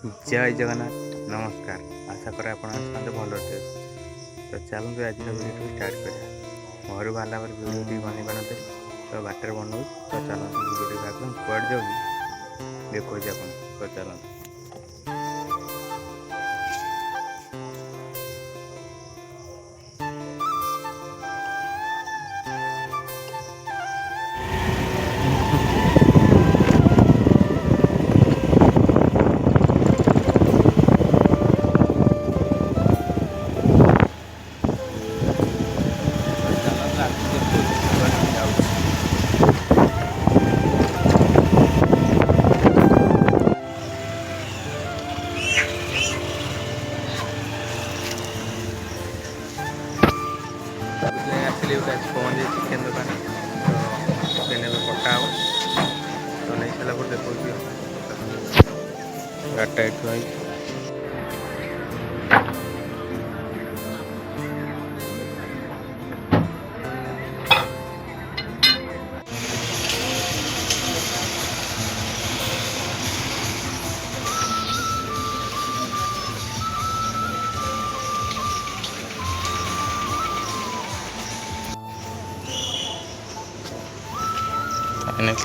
जय जगन्नाथ नमस्कार। आशा करें आप भल थे। तो चलते आज वीडियो स्टार्ट करें। घर बाहर पर वीडियो बन पाते तो बाटर बनाऊ। तो चलते वीडियो बाहर कौड़ जाऊँ देखो तो चलते। पहुँचे चिकेन दुकान तो चिकेन कटा हो तो नहीं सारा पर देखो गाटा ये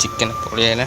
चिकेन पड़े आला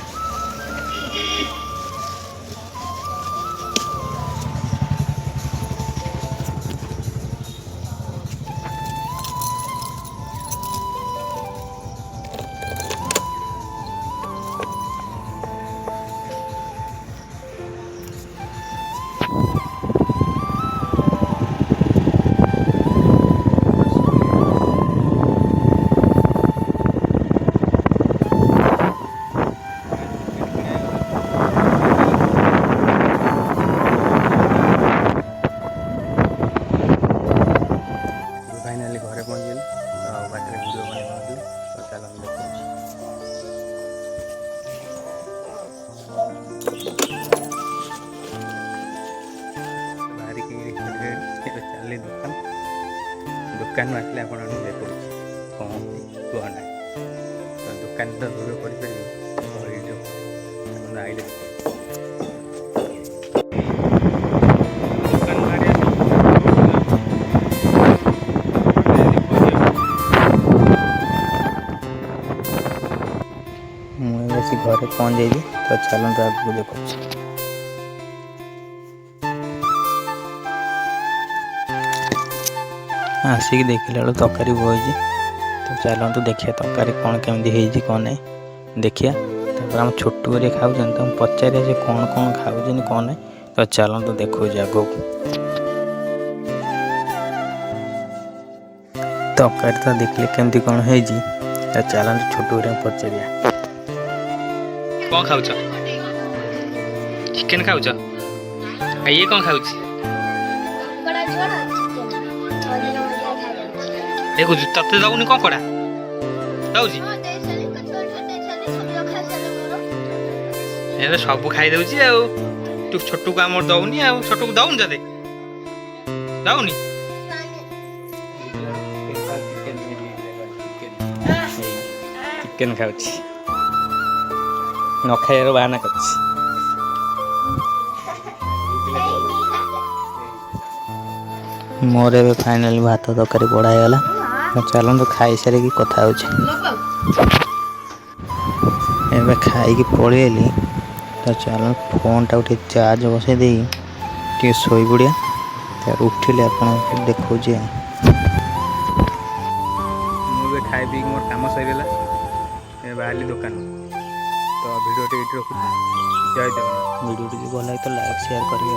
फाइनाली घरे पहुँचल तो बाटर वीडियो बना तो चल बाहर चली दुकान में आसले आप देखो कौन कौन ना तो दुकान तो वीडियो कर आइले मुझे घरे पहुँच जाइए तो चलते आगे देखो। आसिक देखला बेलू तरकारी बही तो चलते देखिए तरकारी कौन केमी कौन नहीं देखिए। आम छोटू कर खाऊँ तो पचारे से कौन कौन खाऊँ कौन नहीं तो चलते देखो आग तरकारी तो देखले केमती कौन है चलते छोटू कर पचारिया कौन खाऊ चिकेन खाऊ ये कौन खाऊ तते दौनी कंकड़ा दौची सब खाई दौची तू छोटू को आम दौनी छोटू को दौनी ते दौनी चिकेन खाऊ न खाइबार बाहाना कर मोर ए फाइनाली भात तरकारी बढ़ाईगला चलते खाई सारे कथा हो खाई पलि तो चल फोन टा चार्ज बसई दे शोई पड़िया उठिले आप देखो मुझे खाई पी मोर कम सरला बाहर दुकान तो वीडियो रखुच्छी। जय जगन्नाथ। वीडियो भल लगे तो लाइक शेयर करेंगे।